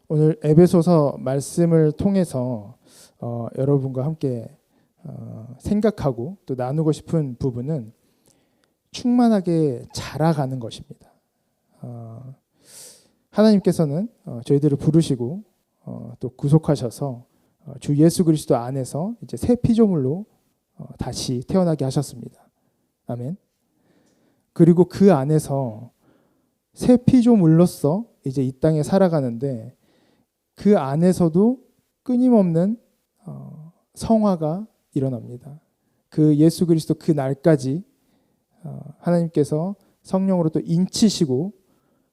오늘 에베소서 말씀을 통해서 여러분과 함께 생각하고 또 나누고 싶은 부분은 충만하게 자라가는 것입니다. 하나님께서는 저희들을 부르시고 또 구속하셔서 주 예수 그리스도 안에서 이제 새 피조물로 다시 태어나게 하셨습니다. 아멘. 그리고 그 안에서 새 피조물로서 이제 이 땅에 살아가는데 그 안에서도 끊임없는 성화가 일어납니다. 그 예수 그리스도 그 날까지 하나님께서 성령으로 또 인치시고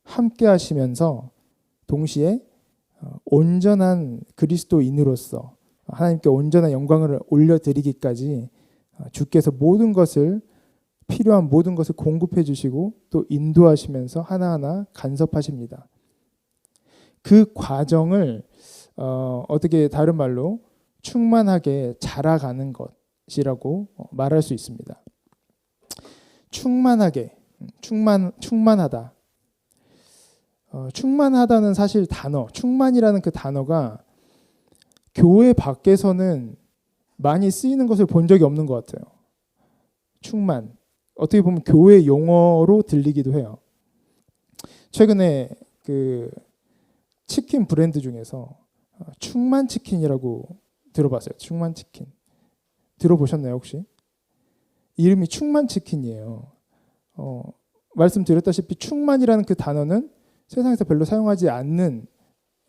함께 하시면서 동시에 온전한 그리스도인으로서 하나님께 온전한 영광을 올려드리기까지 주께서 모든 것을 필요한 모든 것을 공급해 주시고 또 인도하시면서 하나하나 간섭하십니다. 그 과정을 어떻게 다른 말로 충만하게 자라가는 것이라고 말할 수 있습니다. 충만하게, 충만하다. 충만하다는 사실 단어, 충만이라는 그 단어가 교회 밖에서는 많이 쓰이는 것을 본 적이 없는 것 같아요. 충만. 어떻게 보면 교회 용어로 들리기도 해요. 최근에 그 치킨 브랜드 중에서 충만 치킨이라고 들어봤어요. 충만 치킨. 들어보셨나요, 혹시? 이름이 충만 치킨이에요. 말씀드렸다시피 충만이라는 그 단어는 세상에서 별로 사용하지 않는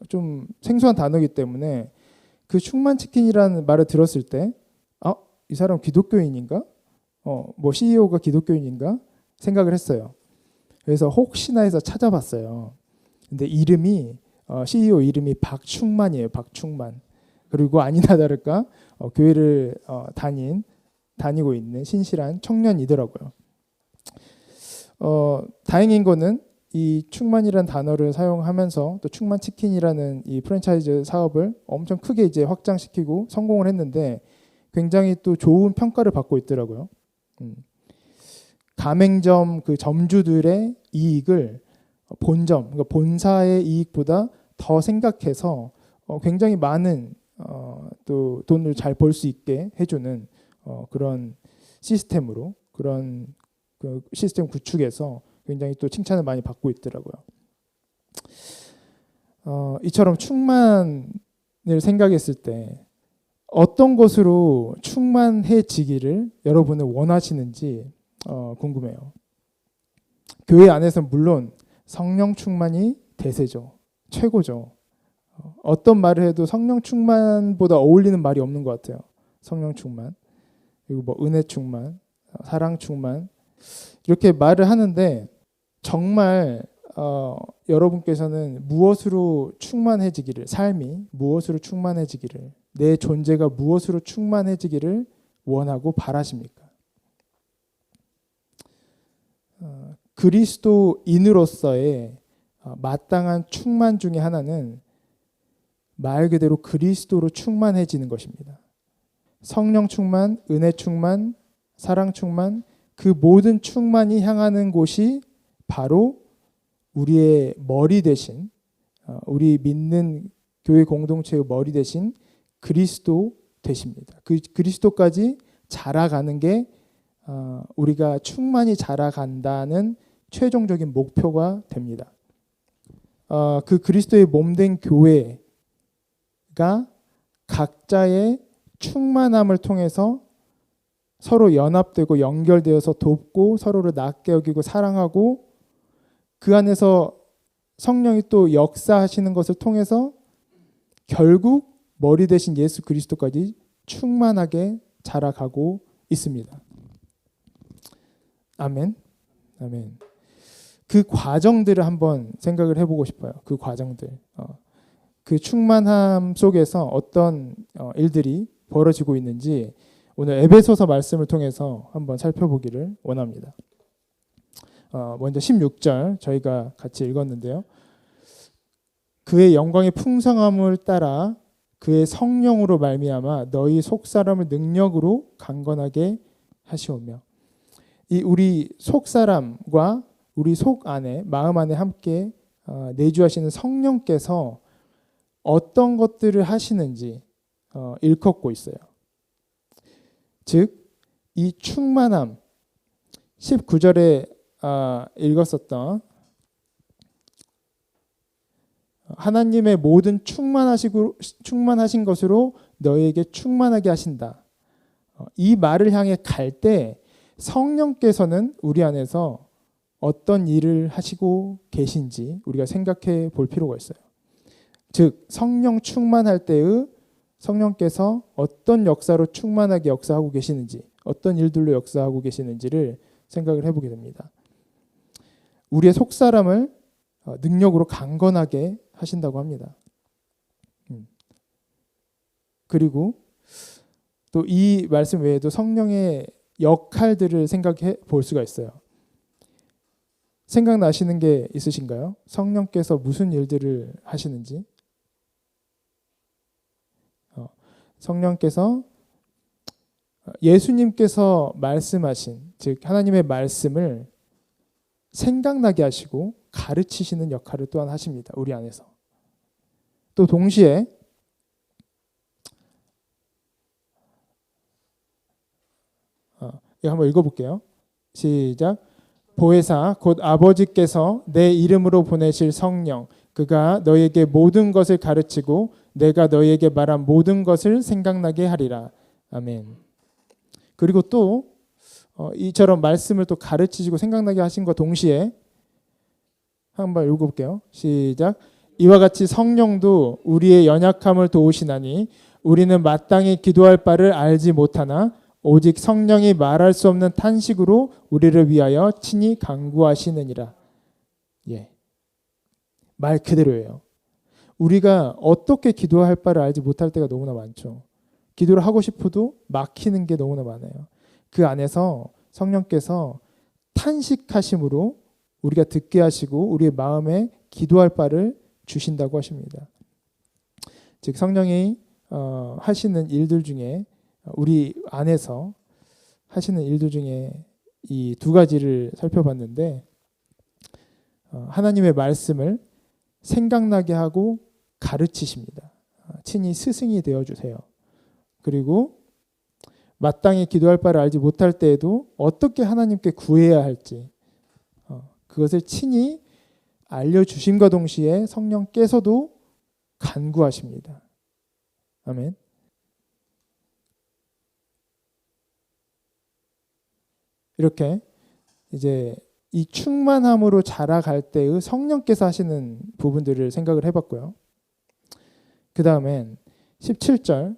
좀 생소한 단어이기 때문에 그 충만 치킨이라는 말을 들었을 때 이 사람 기독교인인가? 뭐 CEO가 기독교인인가? 생각을 했어요. 그래서 혹시나 해서 찾아봤어요. 근데 이름이 CEO 이름이 박충만이에요. 박충만. 그리고 아니나 다를까 교회를 다니고 있는 신실한 청년이더라고요. 다행인 거는 이 충만이라는 단어를 사용하면서 또 충만 치킨이라는 이 프랜차이즈 사업을 엄청 크게 이제 확장시키고 성공을 했는데 굉장히 또 좋은 평가를 받고 있더라고요. 가맹점 그 점주들의 이익을 본점, 그러니까 본사의 이익보다 더 생각해서 굉장히 많은 또 돈을 잘 벌 수 있게 해주는 그런 시스템으로 그런 그 시스템 구축에서 굉장히 또 칭찬을 많이 받고 있더라고요. 이처럼 충만을 생각했을 때 어떤 것으로 충만해지기를 여러분은 원하시는지 궁금해요. 교회 안에서는 물론 성령 충만이 대세죠. 최고죠. 어떤 말을 해도 성령 충만보다 어울리는 말이 없는 것 같아요. 성령 충만, 그리고 뭐 은혜 충만, 사랑 충만 이렇게 말을 하는데 정말 여러분께서는 무엇으로 충만해지기를, 삶이 무엇으로 충만해지기를, 내 존재가 무엇으로 충만해지기를 원하고 바라십니까? 그리스도인으로서의 마땅한 충만 중에 하나는 말 그대로 그리스도로 충만해지는 것입니다. 성령 충만, 은혜 충만, 사랑 충만, 그 모든 충만이 향하는 곳이 바로 우리의 머리 대신, 우리 믿는 교회 공동체의 머리 대신 그리스도 되십니다. 그 그리스도까지 자라가는 게 우리가 충만히 자라간다는 최종적인 목표가 됩니다. 그 그리스도의 몸된 교회가 각자의 충만함을 통해서 서로 연합되고 연결되어서 돕고 서로를 낮게 여기고 사랑하고 그 안에서 성령이 또 역사하시는 것을 통해서 결국 머리 대신 예수 그리스도까지 충만하게 자라가고 있습니다. 아멘. 아멘. 그 과정들을 한번 생각을 해보고 싶어요. 그 과정들. 그 충만함 속에서 어떤 일들이 벌어지고 있는지 오늘 에베소서 말씀을 통해서 한번 살펴보기를 원합니다. 먼저 16절 저희가 같이 읽었는데요. 그의 영광의 풍성함을 따라 그의 성령으로 말미암아 너희 속사람을 능력으로 강건하게 하시오며, 이 우리 속사람과 우리 속 안에 마음 안에 함께 내주하시는 성령께서 어떤 것들을 하시는지 일컫고 있어요. 즉, 이 충만함, 19절에 읽었었던 하나님의 모든 충만하신 것으로 너희에게 충만하게 하신다. 이 말을 향해 갈 때 성령께서는 우리 안에서 어떤 일을 하시고 계신지 우리가 생각해 볼 필요가 있어요. 즉, 성령 충만할 때의 성령께서 어떤 역사로 충만하게 역사하고 계시는지, 어떤 일들로 역사하고 계시는지를 생각을 해보게 됩니다. 우리의 속사람을 능력으로 강건하게 하신다고 합니다. 그리고 또 이 말씀 외에도 성령의 역할들을 생각해 볼 수가 있어요. 생각나시는 게 있으신가요? 성령께서 무슨 일들을 하시는지? 성령께서 예수님께서 말씀하신, 즉 하나님의 말씀을 생각나게 하시고 가르치시는 역할을 또한 하십니다. 우리 안에서. 또 동시에 이거 한번 읽어볼게요. 시작. 보혜사 곧 아버지께서 내 이름으로 보내실 성령, 그가 너희에게 모든 것을 가르치고 내가 너희에게 말한 모든 것을 생각나게 하리라. 아멘. 그리고 또 이처럼 말씀을 또 가르치시고 생각나게 하신과 동시에 한번 읽어볼게요. 시작. 이와 같이 성령도 우리의 연약함을 도우시나니 우리는 마땅히 기도할 바를 알지 못하나 오직 성령이 말할 수 없는 탄식으로 우리를 위하여 친히 간구하시느니라. 예, 말 그대로예요. 우리가 어떻게 기도할 바를 알지 못할 때가 너무나 많죠. 기도를 하고 싶어도 막히는 게 너무나 많아요. 그 안에서 성령께서 탄식하심으로 우리가 듣게 하시고 우리의 마음에 기도할 바를 주신다고 하십니다. 즉 성령이 하시는 일들 중에, 우리 안에서 하시는 일들 중에 이 두 가지를 살펴봤는데, 하나님의 말씀을 생각나게 하고 가르치십니다. 친히 스승이 되어주세요. 그리고 마땅히 기도할 바를 알지 못할 때에도 어떻게 하나님께 구해야 할지 그것을 친히 알려주심과 동시에 성령께서도 간구하십니다. 아멘. 이렇게 이제 이 충만함으로 자라갈 때의 성령께서 하시는 부분들을 생각을 해봤고요. 그 다음엔 17절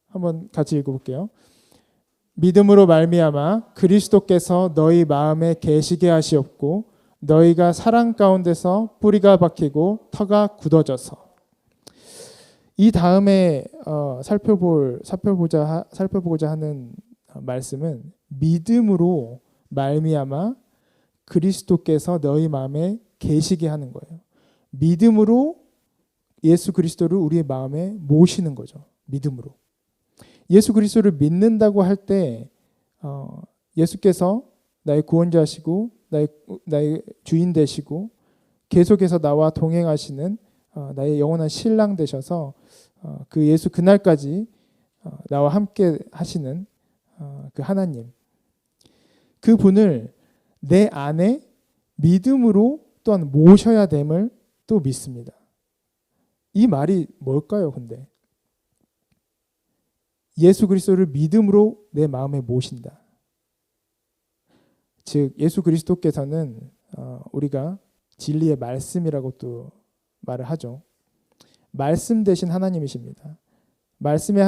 한번 같이 읽어볼게요. 믿음으로 말미암아 그리스도께서 너희 마음에 계시게 하시옵고 너희가 사랑 가운데서 뿌리가 박히고 터가 굳어져서. 이 다음에 살펴보고자 하는 말씀은 믿음으로 말미암아 그리스도께서 너희 마음에 계시게 하는 거예요. 믿음으로 예수 그리스도를 우리의 마음에 모시는 거죠. 믿음으로. 예수 그리스도를 믿는다고 할 때 예수께서 나의 구원자시고 나의 주인 되시고 계속해서 나와 동행하시는 나의 영원한 신랑 되셔서 그 예수 그날까지 나와 함께 하시는 그 하나님, 그 분을 내 안에 믿음으로 또한 모셔야 됨을 또 믿습니다. 이 말이 뭘까요? 근데 예수 그리스도를 믿음으로 내 마음에 모신다. 즉 예수 그리스도께서는 우리가 진리의 말씀이라고 또 말을 하죠. 말씀 되신 하나님이십니다. 말씀의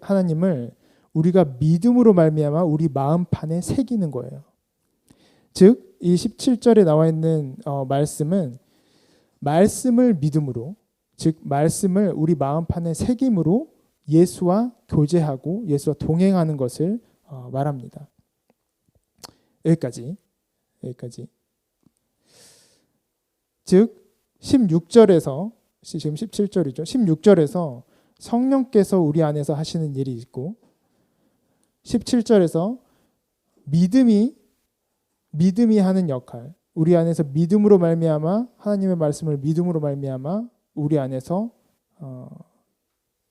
하나님을 우리가 믿음으로 말미암아 우리 마음판에 새기는 거예요. 즉 이 17절에 나와 있는 말씀은 말씀을 믿음으로, 즉 말씀을 우리 마음판에 새김으로 예수와 교제하고 예수와 동행하는 것을 말합니다. 여기까지. 즉 16절에서, 지금 17절이죠. 16절에서 성령께서 우리 안에서 하시는 일이 있고 17절에서 믿음이 하는 역할, 우리 안에서 믿음으로 말미암아 하나님의 말씀을 믿음으로 말미암아 우리 안에서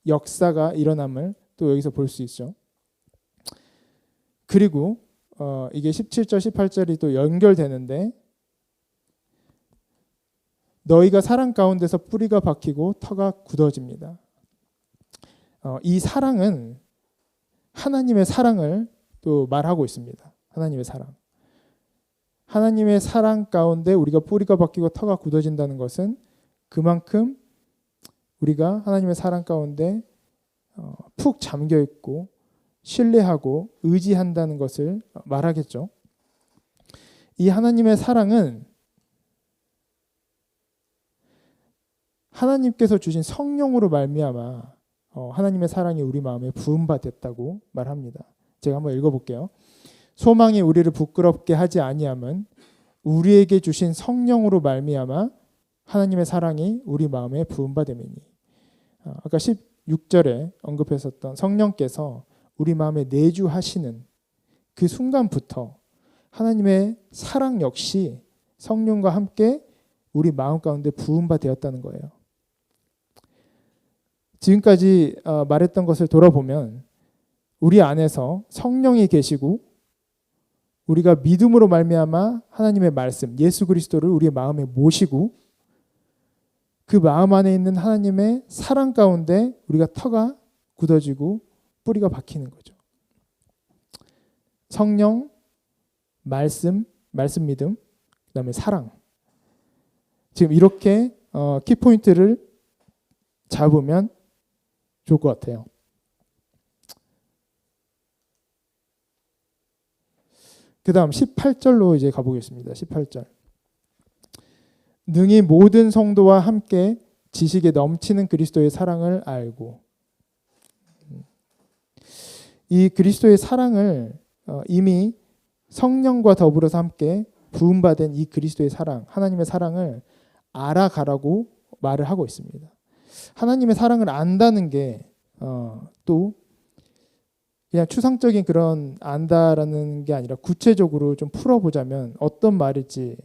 역사가 일어남을 또 여기서 볼 수 있죠. 그리고 이게 17절 18절이 또 연결되는데 너희가 사랑 가운데서 뿌리가 박히고 터가 굳어집니다. 이 사랑은 하나님의 사랑을 또 말하고 있습니다. 하나님의 사랑. 하나님의 사랑 가운데 우리가 뿌리가 박히고 터가 굳어진다는 것은 그만큼 우리가 하나님의 사랑 가운데 푹 잠겨 있고 신뢰하고 의지한다는 것을 말하겠죠. 이 하나님의 사랑은 하나님께서 주신 성령으로 말미암아 하나님의 사랑이 우리 마음에 부음받았다고 말합니다. 제가 한번 읽어볼게요. 소망이 우리를 부끄럽게 하지 아니함은 우리에게 주신 성령으로 말미암아 하나님의 사랑이 우리 마음에 부음받음이니. 아까 16절에 언급했었던 성령께서 우리 마음에 내주하시는 그 순간부터 하나님의 사랑 역시 성령과 함께 우리 마음 가운데 부음받았다는 거예요. 지금까지 말했던 것을 돌아보면 우리 안에서 성령이 계시고 우리가 믿음으로 말미암아 하나님의 말씀 예수 그리스도를 우리의 마음에 모시고 그 마음 안에 있는 하나님의 사랑 가운데 우리가 터가 굳어지고 뿌리가 박히는 거죠. 성령, 말씀 믿음, 그다음에 사랑. 지금 이렇게 키포인트를 잡으면 좋을 것 같아요. 그 다음 18절로 이제 가보겠습니다. 18절. 능히 모든 성도와 함께 지식에 넘치는 그리스도의 사랑을 알고. 이 그리스도의 사랑을 이미 성령과 더불어서 함께 부음받은 이 그리스도의 사랑, 하나님의 사랑을 알아가라고 말을 하고 있습니다. 하나님의 사랑을 안다는 게 또 그냥 추상적인 그런 안다라는 게 아니라 구체적으로 좀 풀어보자면 어떤 말일지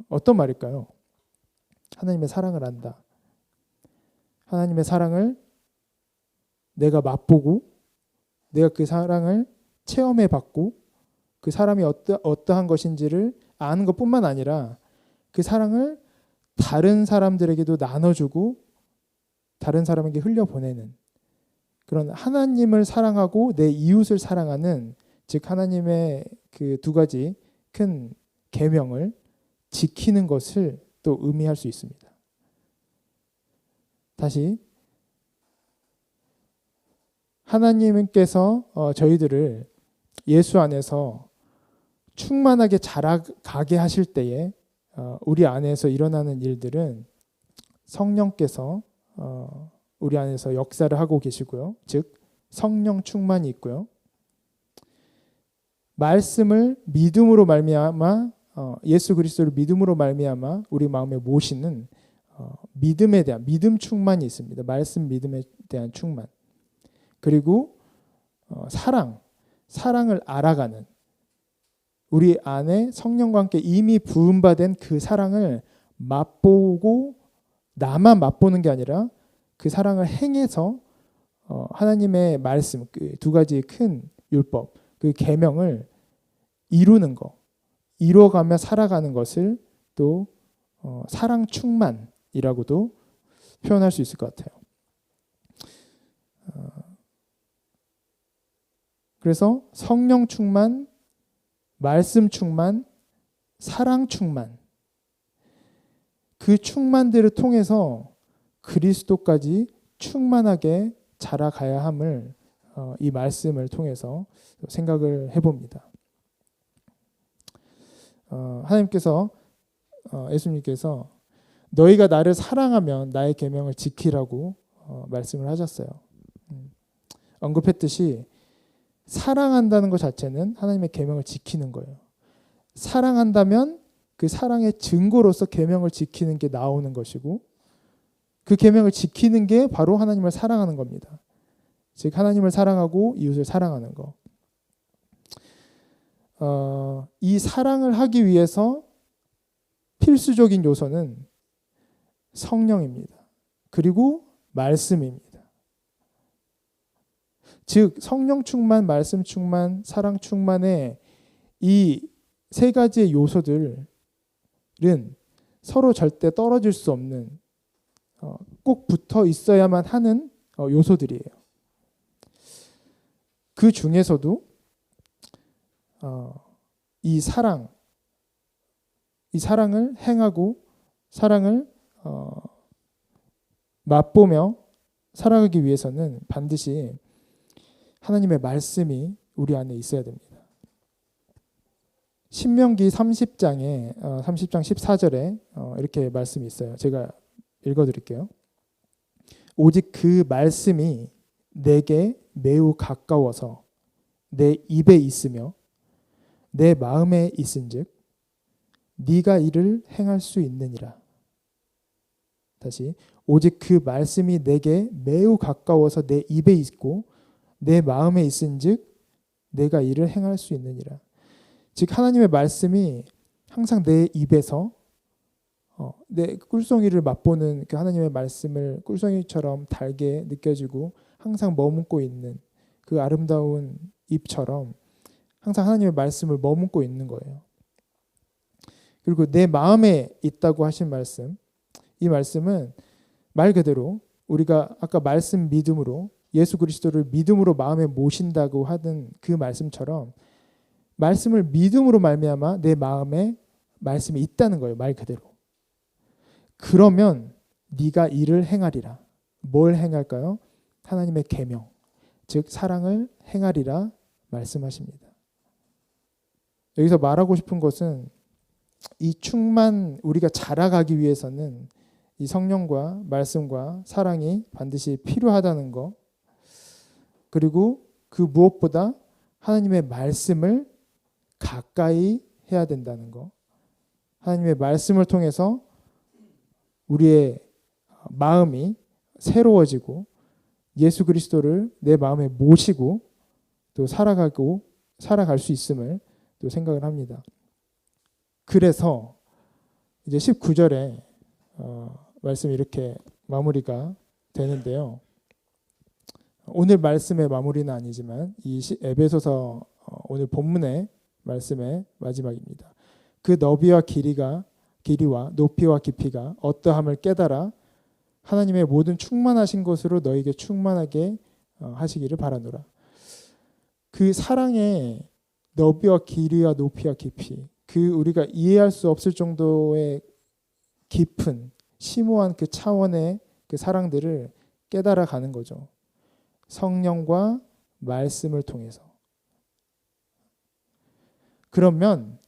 어떤 말일까요? 하나님의 사랑을 안다. 하나님의 사랑을 내가 맛보고 내가 그 사랑을 체험해봤고 그 사람이 어떠한 것인지를 아는 것뿐만 아니라 그 사랑을 다른 사람들에게도 나눠주고 다른 사람에게 흘려보내는 그런 하나님을 사랑하고 내 이웃을 사랑하는 즉 하나님의 그 두 가지 큰 계명을 지키는 것을 또 의미할 수 있습니다. 다시 하나님께서 저희들을 예수 안에서 충만하게 자라가게 하실 때에 우리 안에서 일어나는 일들은 성령께서 우리 안에서 역사를 하고 계시고요. 즉 성령 충만이 있고요. 말씀을 믿음으로 말미암아 예수 그리스도를 믿음으로 말미암아 우리 마음에 모시는 믿음에 대한 믿음 충만이 있습니다. 말씀 믿음에 대한 충만. 그리고 사랑을 알아가는 우리 안에 성령과 함께 이미 부음받은 그 사랑을 맛보고 나만 맛보는 게 아니라 그 사랑을 행해서 하나님의 말씀 그 두 가지 큰 율법 그 계명을 이루는 거 이루어가며 살아가는 것을 또 사랑 충만이라고도 표현할 수 있을 것 같아요. 그래서 성령 충만, 말씀 충만, 사랑 충만 그 충만들을 통해서 그리스도까지 충만하게 자라가야 함을 이 말씀을 통해서 생각을 해봅니다. 하나님께서 예수님께서 너희가 나를 사랑하면 나의 계명을 지키라고 말씀을 하셨어요. 언급했듯이 사랑한다는 것 자체는 하나님의 계명을 지키는 거예요. 사랑한다면 그 사랑의 증거로서 계명을 지키는 게 나오는 것이고 그 계명을 지키는 게 바로 하나님을 사랑하는 겁니다. 즉 하나님을 사랑하고 이웃을 사랑하는 거. 이 사랑을 하기 위해서 필수적인 요소는 성령입니다. 그리고 말씀입니다. 즉 성령 충만, 말씀 충만, 사랑 충만의 이 세 가지의 요소들은 서로 절대 떨어질 수 없는 꼭 붙어 있어야만 하는 요소들이에요. 그 중에서도 이 사랑을 행하고 사랑을 맛보며 살아가기 위해서는 반드시 하나님의 말씀이 우리 안에 있어야 됩니다. 신명기 30장에 30장 14절에 이렇게 말씀이 있어요. 제가 읽어드릴게요. 오직 그 말씀이 내게 매우 가까워서 내 입에 있으며 내 마음에 있은즉 네가 이를 행할 수 있느니라. 다시 오직 그 말씀이 내게 매우 가까워서 내 입에 있고 내 마음에 있은즉 내가 이를 행할 수 있느니라. 즉 하나님의 말씀이 항상 내 입에서 내 꿀송이를 맛보는 그 하나님의 말씀을 꿀송이처럼 달게 느껴지고 항상 머문고 있는 그 아름다운 입처럼 항상 하나님의 말씀을 머문고 있는 거예요. 그리고 내 마음에 있다고 하신 말씀, 이 말씀은 말 그대로 우리가 아까 말씀 믿음으로 예수 그리스도를 믿음으로 마음에 모신다고 하던 그 말씀처럼 말씀을 믿음으로 말미암아 내 마음에 말씀이 있다는 거예요. 말 그대로. 그러면 네가 이를 행하리라. 뭘 행할까요? 하나님의 계명, 즉 사랑을 행하리라 말씀하십니다. 여기서 말하고 싶은 것은 이 충만 우리가 자라가기 위해서는 이 성령과 말씀과 사랑이 반드시 필요하다는 거, 그리고 그 무엇보다 하나님의 말씀을 가까이 해야 된다는 거, 하나님의 말씀을 통해서 우리의 마음이 새로워지고 예수 그리스도를 내 마음에 모시고 또 살아갈 수 있음을 또 생각을 합니다. 그래서 이제 19절에 말씀이 이렇게 마무리가 되는데요. 오늘 말씀의 마무리는 아니지만 이 에베소서 오늘 본문의 말씀의 마지막입니다. 그 너비와 길이와 높이와 깊이가 어떠함을 깨달아 하나님의 모든 충만하신 것으로 너에게 충만하게 하시기를 바라노라. 그 사랑의 너비와 길이와 높이와 깊이, 그 우리가 이해할 수 없을 정도의 깊은 심오한 그 차원의 그 사랑들을 깨달아 가는 거죠. 성령과 말씀을 통해서. 그러면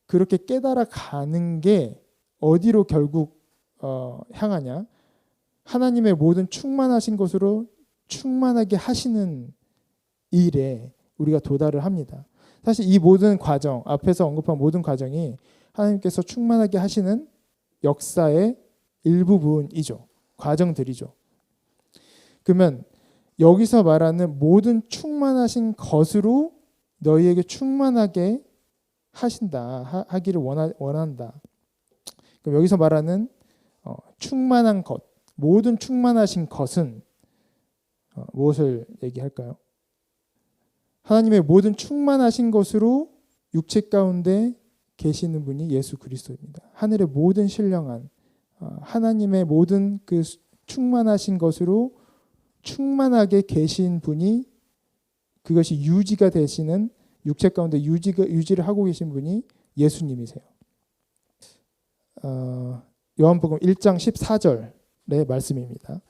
그렇게 깨달아 가는 게 어디로 결국 향하냐? 하나님의 모든 충만하신 것으로 충만하게 하시는 일에 우리가 도달을 합니다. 사실 이 모든 과정, 앞에서 언급한 모든 과정이 하나님께서 충만하게 하시는 역사의 일부분이죠. 과정들이죠. 그러면 여기서 말하는 모든 충만하신 것으로 너희에게 충만하게 하신다, 하기를 원한다. 그럼 여기서 말하는 충만한 것, 모든 충만하신 것은 무엇을 얘기할까요? 하나님의 모든 충만하신 것으로 육체 가운데 계시는 분이 예수 그리스도입니다. 하늘의 모든 신령한 하나님의 모든 그 충만하신 것으로 충만하게 계신 분이, 그것이 유지가 되시는 육체 가운데 유지를 하고 계신 분이 예수님이세요. 요한복음 1장 14절의 말씀입니다.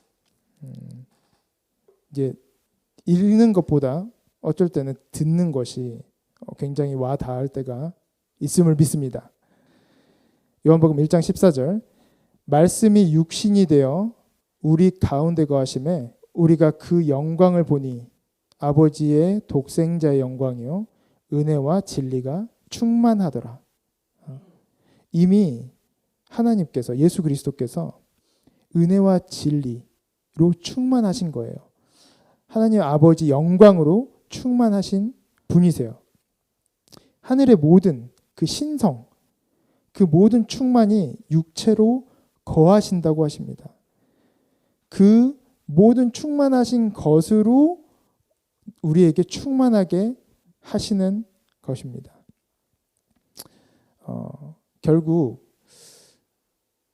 이제 읽는 것보다 어쩔 때는 듣는 것이 굉장히 와 닿을 때가 있음을 믿습니다. 요한복음 1장 14절, 말씀이 육신이 되어 우리 가운데 거하심에 우리가 그 영광을 보니 아버지의 독생자의 영광이요 은혜와 진리가 충만하더라. 이미 하나님께서, 예수 그리스도께서 은혜와 진리로 충만하신 거예요. 하나님 아버지 영광으로 충만하신 분이세요. 하늘의 모든 그 신성, 그 모든 충만이 육체로 거하신다고 하십니다. 그 모든 충만하신 것으로 우리에게 충만하게 하시는 것입니다. 결국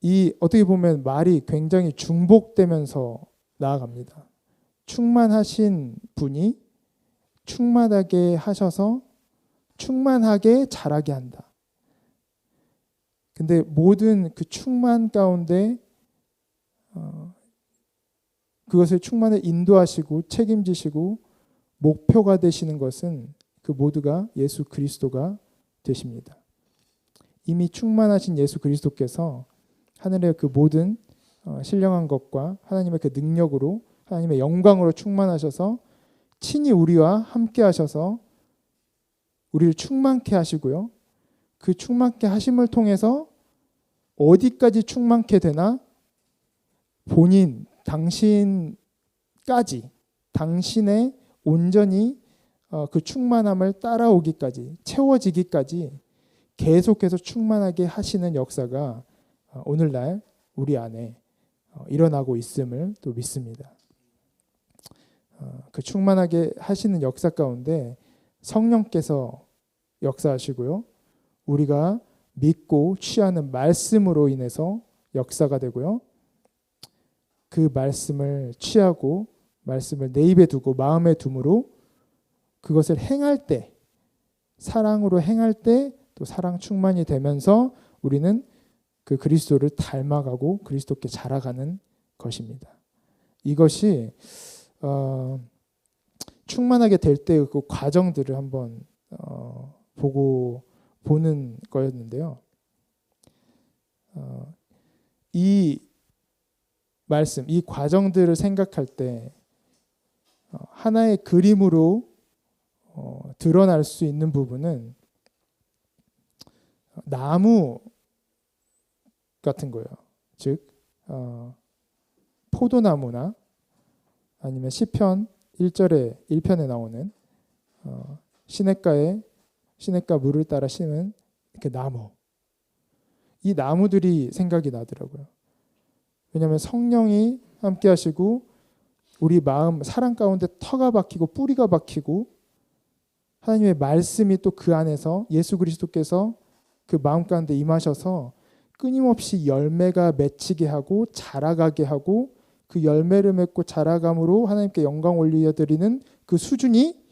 이 어떻게 보면 말이 굉장히 중복되면서 나아갑니다. 충만하신 분이 충만하게 하셔서 충만하게 자라게 한다. 근데 모든 그 충만 가운데 그것을 충만에 인도하시고 책임지시고 목표가 되시는 것은 그 모두가 예수 그리스도가 되십니다. 이미 충만하신 예수 그리스도께서 하늘의 그 모든 신령한 것과 하나님의 그 능력으로 하나님의 영광으로 충만하셔서 친히 우리와 함께 하셔서 우리를 충만케 하시고요. 그 충만케 하심을 통해서 어디까지 충만케 되나? 본인, 당신까지, 당신의 온전히 그 충만함을 따라오기까지, 채워지기까지 계속해서 충만하게 하시는 역사가 오늘날 우리 안에 일어나고 있음을 또 믿습니다. 그 충만하게 하시는 역사 가운데 성령께서 역사하시고요. 우리가 믿고 취하는 말씀으로 인해서 역사가 되고요. 그 말씀을 취하고 말씀을 내 입에 두고 마음에 둠으로 그것을 행할 때, 사랑으로 행할 때 또 사랑 충만이 되면서 우리는 그 그리스도를 닮아가고 그리스도께 자라가는 것입니다. 이것이 충만하게 될 때 그 과정들을 한번 보는 거였는데요. 이 말씀, 이 과정들을 생각할 때 하나의 그림으로 드러날 수 있는 부분은 나무 같은 거예요. 즉 포도나무나 아니면 시편 1절에 1편에 나오는 시냇가 물을 따라 심은 그 나무. 이 나무들이 생각이 나더라고요. 왜냐하면 성령이 함께 하시고 우리 마음 사랑 가운데 터가 박히고 뿌리가 박히고 하나님의 말씀이 또 그 안에서 예수 그리스도께서 그 마음 가운데 임하셔서 끊임없이 열매가 맺히게 하고 자라가게 하고 그 열매를 맺고 자라감으로 하나님께 영광 올려드리는 그 수준이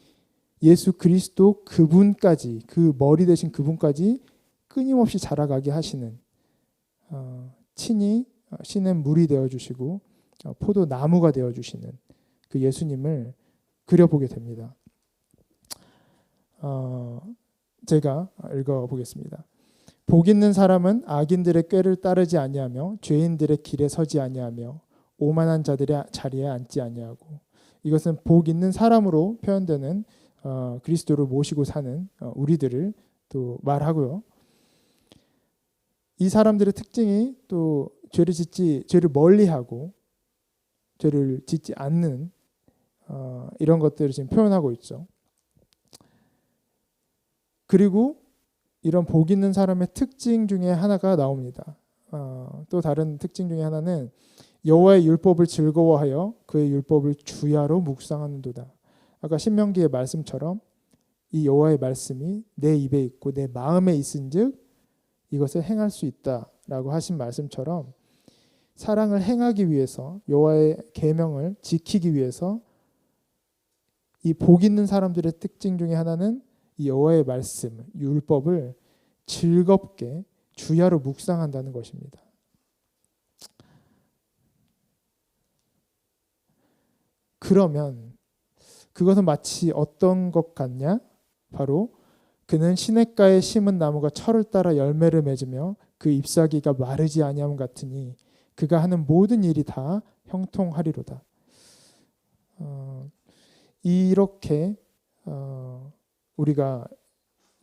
예수 그리스도 그분까지, 그 머리 되신 그분까지 끊임없이 자라가게 하시는 친히 신의 물이 되어주시고 포도나무가 되어주시는 그 예수님을 그려보게 됩니다. 제가 읽어보겠습니다. 복 있는 사람은 악인들의 꾀를 따르지 아니하며 죄인들의 길에 서지 아니하며 오만한 자들의 자리에 앉지 아니하고. 이것은 복 있는 사람으로 표현되는 그리스도를 모시고 사는 우리들을 또 말하고요. 이 사람들의 특징이 또 죄를 멀리하고 죄를 짓지 않는 이런 것들을 지금 표현하고 있죠. 그리고 이런 복 있는 사람의 특징 중에 하나가 나옵니다. 또 다른 특징 중에 하나는 여호와의 율법을 즐거워하여 그의 율법을 주야로 묵상하는도다. 아까 신명기의 말씀처럼 이 여호와의 말씀이 내 입에 있고 내 마음에 있은즉 이것을 행할 수 있다라고 하신 말씀처럼 사랑을 행하기 위해서 여호와의 계명을 지키기 위해서 이 복 있는 사람들의 특징 중에 하나는 이 여호와의 말씀, 율법을 즐겁게 주야로 묵상한다는 것입니다. 그러면 그것은 마치 어떤 것 같냐? 바로 그는 시냇가에 심은 나무가 철을 따라 열매를 맺으며 그 잎사귀가 마르지 아니함 같으니 그가 하는 모든 일이 다 형통하리로다. 이렇게 우리가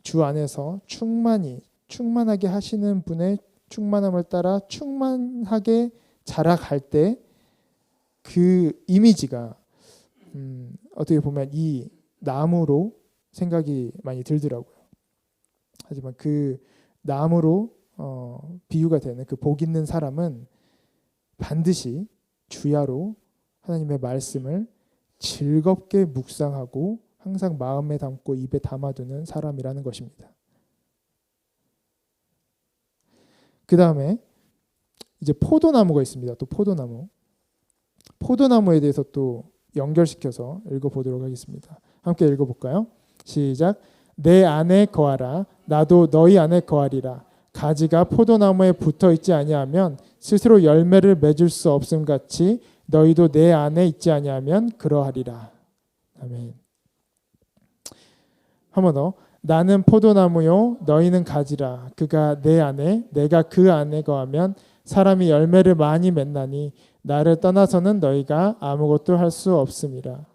주 안에서 충만하게 하시는 분의 충만함을 따라 충만하게 자라갈 때 그 이미지가 어떻게 보면 이 나무로 생각이 많이 들더라고요. 하지만 그 나무로 비유가 되는 그 복 있는 사람은 반드시 주야로 하나님의 말씀을 즐겁게 묵상하고 항상 마음에 담고 입에 담아두는 사람이라는 것입니다. 그 다음에 이제 포도나무가 있습니다. 또 포도나무에 대해서 또 연결시켜서 읽어보도록 하겠습니다. 함께 읽어볼까요? 시작. 내 안에 거하라. 나도 너희 안에 거하리라. 가지가 포도나무에 붙어 있지 아니하면 스스로 열매를 맺을 수 없음 같이 너희도 내 안에 있지 아니하면 그러하리라. 아멘. 한 번 더. 나는 포도나무요 너희는 가지라. 그가 내 안에 내가 그 안에 거하면 사람이 열매를 많이 맺나니 나를 떠나서는 너희가 아무것도 할 수 없음이라.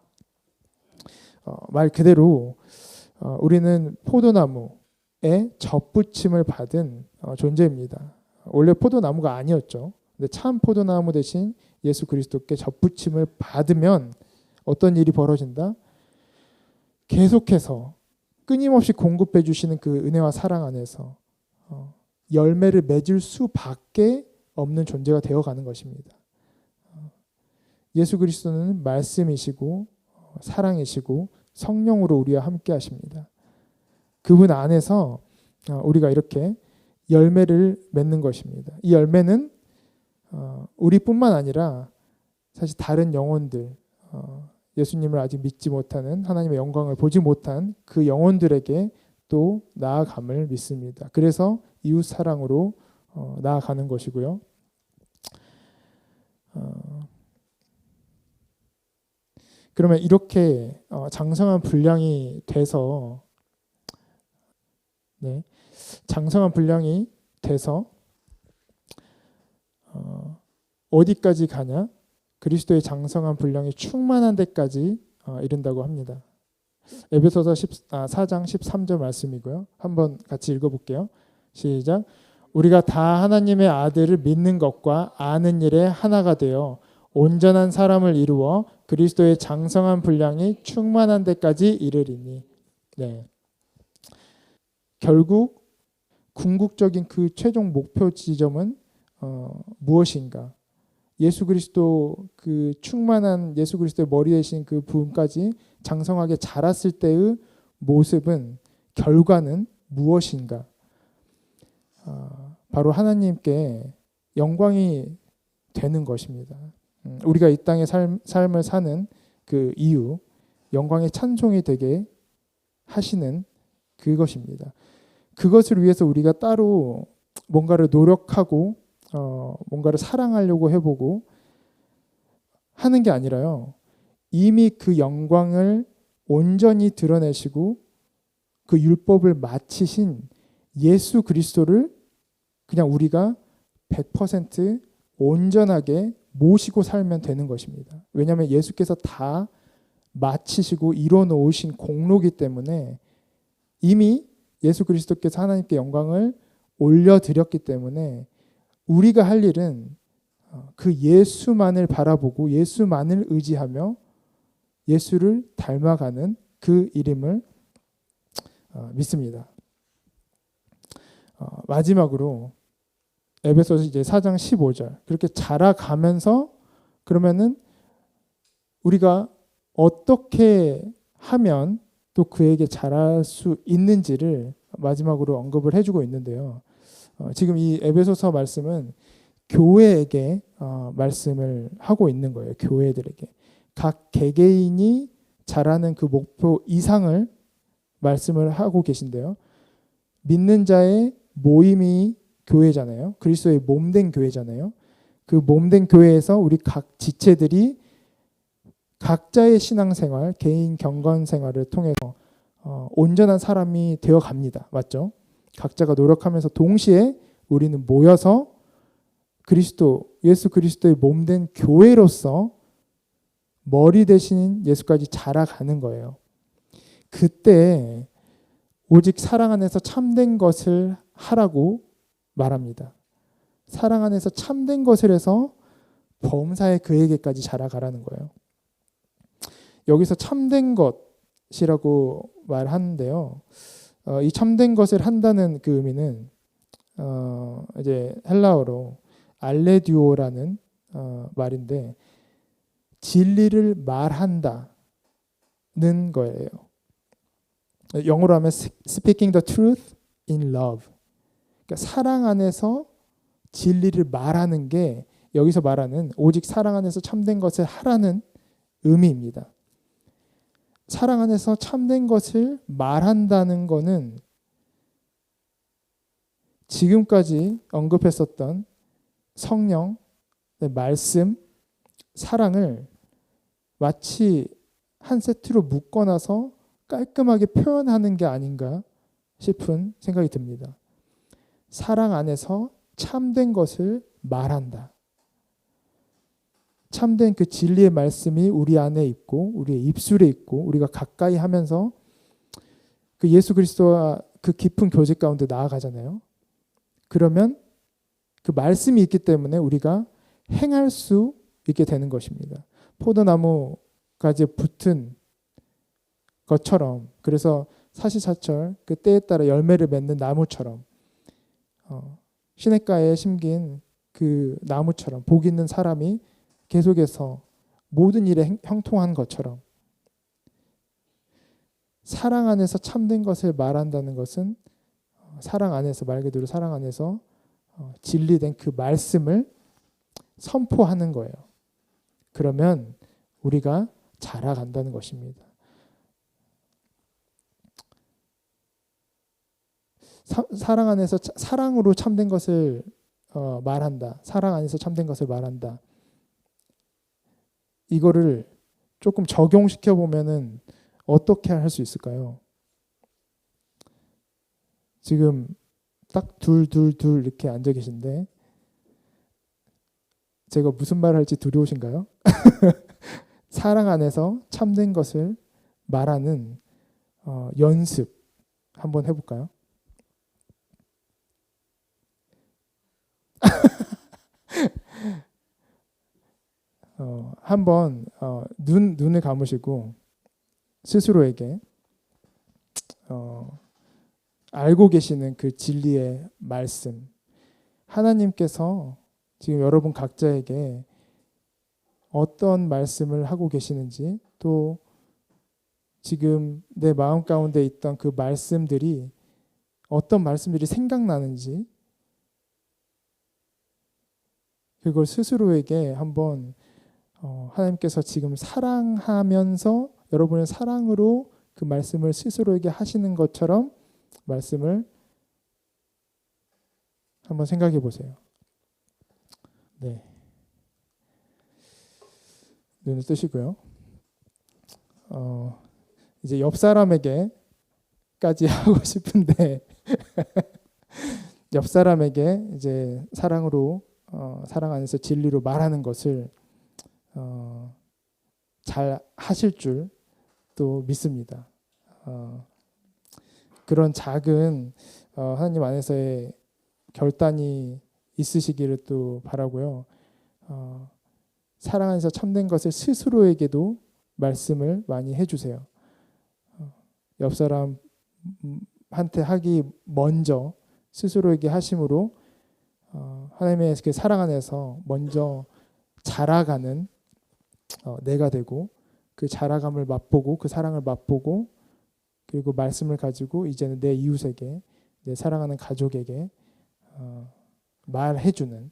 말 그대로 우리는 포도나무에 접붙임을 받은 존재입니다. 원래 포도나무가 아니었죠. 근데 참 포도나무 대신 예수 그리스도께 접붙임을 받으면 어떤 일이 벌어진다? 계속해서 끊임없이 공급해 주시는 그 은혜와 사랑 안에서 열매를 맺을 수밖에 없는 존재가 되어가는 것입니다. 예수 그리스도는 말씀이시고 사랑이시고 성령으로 우리와 함께 하십니다. 그분 안에서 우리가 이렇게 열매를 맺는 것입니다. 이 열매는 우리뿐만 아니라 사실 다른 영혼들, 예수님을 아직 믿지 못하는, 하나님의 영광을 보지 못한 그 영혼들에게 또 나아감을 믿습니다. 그래서 이웃 사랑으로 나아가는 것이고요. 그러면 이렇게 장성한 분량이 돼서 장성한 분량이 돼서 어디까지 가냐? 그리스도의 장성한 분량이 충만한 데까지 이른다고 합니다. 에베소서 4장 13절 말씀이고요. 한번 같이 읽어볼게요. 시작. 우리가 다 하나님의 아들을 믿는 것과 아는 일에 하나가 되어 온전한 사람을 이루어 그리스도의 장성한 분량이 충만한 데까지 이르리니. 결국 궁극적인 그 최종 목표 지점은 무엇인가? 예수 그리스도 그 충만한 예수 그리스도의 머리 대신 그 부분까지 장성하게 자랐을 때의 모습은, 결과는 무엇인가? 바로 하나님께 영광이 되는 것입니다. 우리가 이 땅의 삶을 사는 그 이유, 영광의 찬송이 되게 하시는 그것입니다. 그것을 위해서 우리가 따로 뭔가를 노력하고 뭔가를 사랑하려고 해보고 하는 게 아니라요. 이미 그 영광을 온전히 드러내시고 그 율법을 마치신 예수 그리스도를 그냥 우리가 100% 온전하게 모시고 살면 되는 것입니다. 왜냐하면 예수께서 다 마치시고 이뤄놓으신 공로기 때문에, 이미 예수 그리스도께서 하나님께 영광을 올려드렸기 때문에 우리가 할 일은 그 예수만을 바라보고 예수만을 의지하며 예수를 닮아가는 그 일임을 믿습니다. 마지막으로 에베소서 이제 4장 15절, 그렇게 자라가면서 그러면은 우리가 어떻게 하면 또 그에게 자랄 수 있는지를 마지막으로 언급을 해주고 있는데요. 지금 이 에베소서 말씀은 교회에게 말씀을 하고 있는 거예요. 교회들에게 각 개개인이 자라는 그 목표 이상을 말씀을 하고 계신데요. 믿는 자의 모임이 교회잖아요. 그리스도의 몸된 교회잖아요. 그 몸된 교회에서 우리 각 지체들이 각자의 신앙생활, 개인 경건 생활을 통해서 온전한 사람이 되어 갑니다. 맞죠? 각자가 노력하면서 동시에 우리는 모여서 그리스도, 예수 그리스도의 몸된 교회로서 머리 대신 예수까지 자라가는 거예요. 그때 오직 사랑 안에서 참된 것을 하라고 말합니다. 사랑 안에서 참된 것을 해서 범사에 그에게까지 자라가라는 거예요. 여기서 참된 것이라고 말하는데요. 이 참된 것을 한다는 그 의미는 이제 헬라어로 알레듀오라는 말인데 진리를 말한다는 거예요. 영어로 하면 speaking the truth in love. 그러니까 사랑 안에서 진리를 말하는 게 여기서 말하는 오직 사랑 안에서 참된 것을 하라는 의미입니다. 사랑 안에서 참된 것을 말한다는 것은 지금까지 언급했었던 성령, 말씀, 사랑을 마치 한 세트로 묶어놔서 깔끔하게 표현하는 게 아닌가 싶은 생각이 듭니다. 사랑 안에서 참된 것을 말한다. 참된 그 진리의 말씀이 우리 안에 있고 우리의 입술에 있고 우리가 가까이 하면서 그 예수 그리스도와 그 깊은 교제 가운데 나아가잖아요. 그러면 그 말씀이 있기 때문에 우리가 행할 수 있게 되는 것입니다. 포도나무 가지에 붙은 것처럼, 그래서 사시사철 그 때에 따라 열매를 맺는 나무처럼 시냇가에 심긴 그 나무처럼 복 있는 사람이 계속해서 모든 일에 형통한 것처럼 사랑 안에서 참된 것을 말한다는 것은 사랑 안에서, 말 그대로 사랑 안에서 진리된 그 말씀을 선포하는 거예요. 그러면 우리가 자라간다는 것입니다. 사랑 안에서 사랑으로 참된 것을 말한다. 사랑 안에서 참된 것을 말한다. 이거를 조금 적용시켜 보면은 어떻게 할 수 있을까요? 지금 딱 둘 이렇게 앉아 계신데 제가 무슨 말을 할지 두려우신가요? 사랑 안에서 참된 것을 말하는 연습 한번 해볼까요? 한번 눈을 감으시고 스스로에게 알고 계시는 그 진리의 말씀, 하나님께서 지금 여러분 각자에게 어떤 말씀을 하고 계시는지, 또 지금 내 마음 가운데 있던 그 말씀들이 어떤 말씀들이 생각나는지 그걸 스스로에게 한번 하나님께서 지금 사랑하면서 여러분의 사랑으로 그 말씀을 스스로에게 하시는 것처럼 말씀을 한번 생각해 보세요. 네. 눈을 뜨시고요. 이제 옆 사람에게까지 하고 싶은데 옆 사람에게 이제 사랑으로 사랑 안에서 진리로 말하는 것을 잘 하실 줄 또 믿습니다. 그런 작은 하나님 안에서의 결단이 있으시기를 또 바라고요. 사랑 안에서 참된 것을 스스로에게도 말씀을 많이 해주세요. 옆 사람한테 하기 먼저 스스로에게 하심으로 하나님의 그 사랑 안에서 먼저 자라가는 내가 되고, 그 자라감을 맛보고 그 사랑을 맛보고, 그리고 말씀을 가지고 이제는 내 이웃에게, 내 사랑하는 가족에게 말해주는,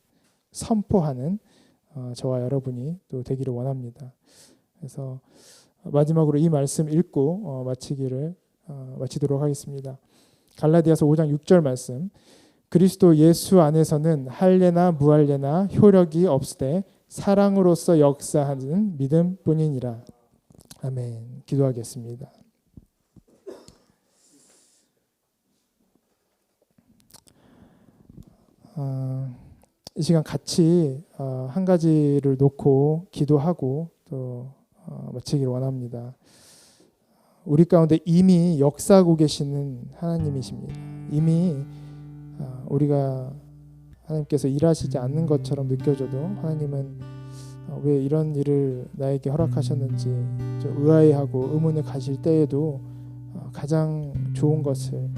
선포하는 저와 여러분이 또 되기를 원합니다. 그래서 마지막으로 이 말씀 읽고 마치도록 하겠습니다. 갈라디아서 5장 6절 말씀. 그리스도 예수 안에서는 할례나 무할례나 효력이 없으되 사랑으로서 역사하는 믿음뿐이니라. 아멘. 기도하겠습니다. 이 시간 같이 한 가지를 놓고 기도하고 또 마치기를 원합니다. 우리 가운데 이미 역사하고 계시는 하나님이십니다. 이미 우리가 하나님께서 일하시지 않는 것처럼 느껴져도 하나님은 왜 이런 일을 나에게 허락하셨는지 좀 의아해하고 의문을 가질 때에도 가장 좋은 것을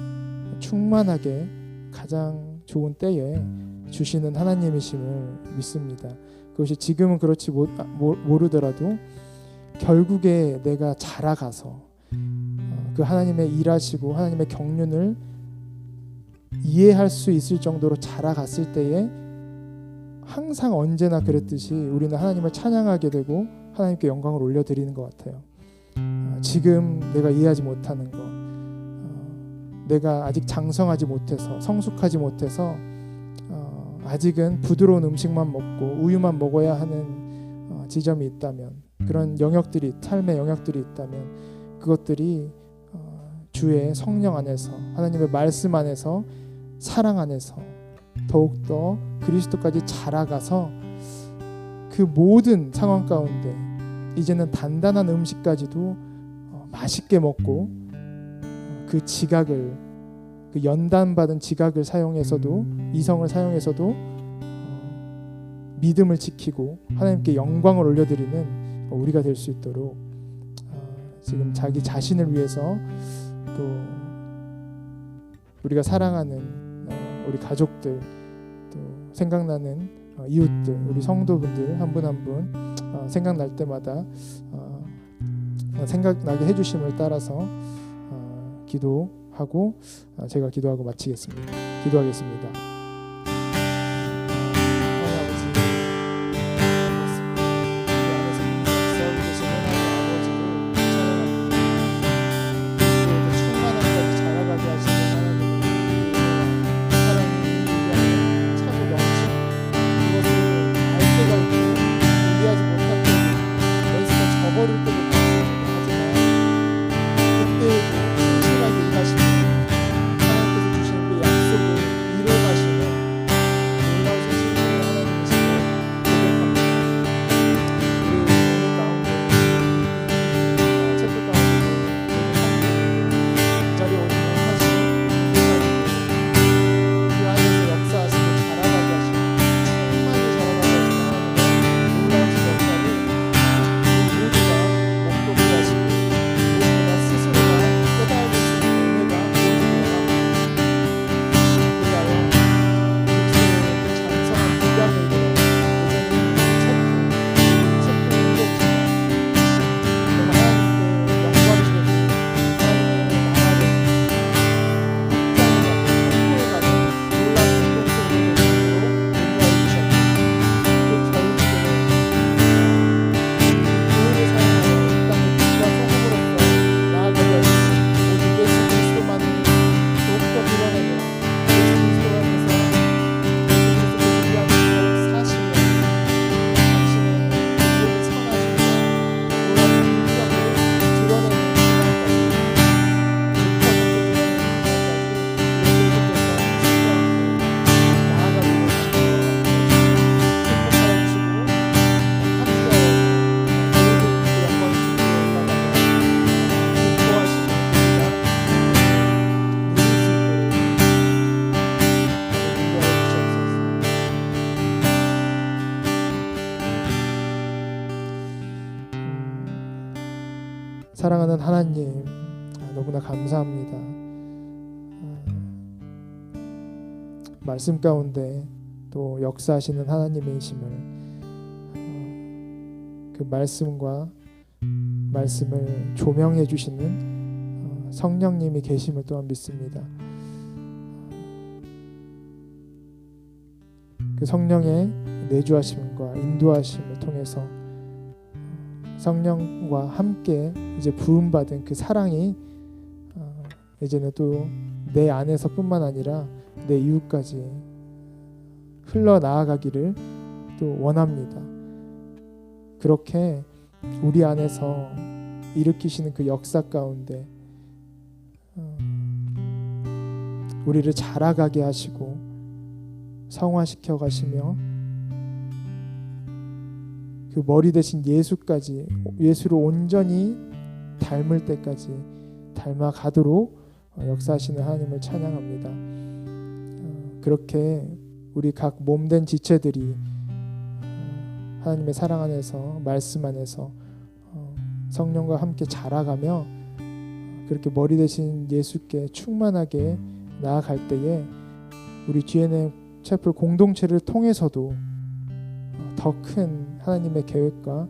충만하게 가장 좋은 때에 주시는 하나님이심을 믿습니다. 그것이 지금은 그렇지 모르더라도 결국에 내가 자라가서 그 하나님의 일하시고 하나님의 경륜을 이해할 수 있을 정도로 자라갔을 때에 항상 언제나 그랬듯이 우리는 하나님을 찬양하게 되고 하나님께 영광을 올려드리는 것 같아요. 지금 내가 이해하지 못하는 것, 내가 아직 장성하지 못해서 성숙하지 못해서 아직은 부드러운 음식만 먹고 우유만 먹어야 하는 지점이 있다면, 그런 영역들이, 삶의 영역들이 있다면 그것들이 주의 성령 안에서, 하나님의 말씀 안에서, 사랑 안에서 더욱더 그리스도까지 자라가서 그 모든 상황 가운데 이제는 단단한 음식까지도 맛있게 먹고 그 지각을, 그 연단받은 지각을 사용해서도, 이성을 사용해서도 믿음을 지키고 하나님께 영광을 올려드리는 우리가 될 수 있도록 지금 자기 자신을 위해서, 또 우리가 사랑하는 우리 가족들, 또 생각나는 이웃들, 우리 성도분들 한 분 한 분 생각날 때마다 생각나게 해주심을 따라서 기도하고 제가 기도하고 마치겠습니다. 기도하겠습니다. 사랑하는 하나님, 너무나 감사합니다. 말씀 가운데 또 역사하시는 하나님이심을, 그 말씀과 말씀을 조명해 주시는 성령님이 계심을 또한 믿습니다. 그 성령의 내주하심과 인도하심을 통해서 성령과 함께 이제 부음받은 그 사랑이 이제는 또 내 안에서뿐만 아니라 내 이웃까지 흘러나아가기를 또 원합니다. 그렇게 우리 안에서 일으키시는 그 역사 가운데 우리를 자라가게 하시고 성화시켜 가시며 그 머리 대신 예수까지, 예수를 온전히 닮을 때까지 닮아가도록 역사하시는 하나님을 찬양합니다. 그렇게 우리 각 몸된 지체들이 하나님의 사랑 안에서, 말씀 안에서 성령과 함께 자라가며 그렇게 머리 대신 예수께 충만하게 나아갈 때에 우리 GNM 채플 공동체를 통해서도 더 큰 하나님의 계획과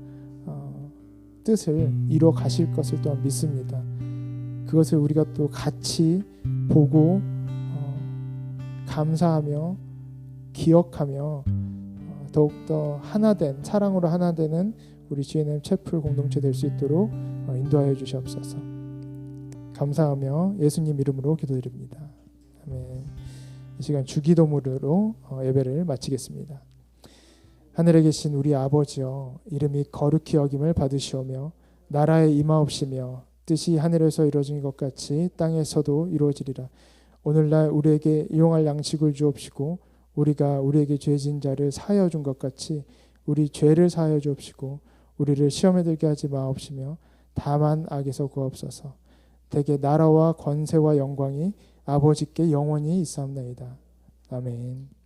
뜻을 이루어 가실 것을 또한 믿습니다. 그것을 우리가 또 같이 보고 감사하며 기억하며 더욱더 하나된 사랑으로 하나되는 우리 GNM 채플 공동체 될 수 있도록 인도하여 주시옵소서. 감사하며 예수님 이름으로 기도드립니다. 아멘. 이 시간 주기도문으로 예배를 마치겠습니다. 하늘에 계신 우리 아버지여, 이름이 거룩히 여김을 받으시오며 나라의 임하옵시며 뜻이 하늘에서 이루어진 것 같이 땅에서도 이루어지리라. 오늘날 우리에게 일용할 양식을 주옵시고 우리가 우리에게 죄진 자를 사하여 준 것 같이 우리 죄를 사하여 주옵시고 우리를 시험에 들게 하지 마옵시며 다만 악에서 구하옵소서. 대개 나라와 권세와 영광이 아버지께 영원히 있사옵나이다. 아멘.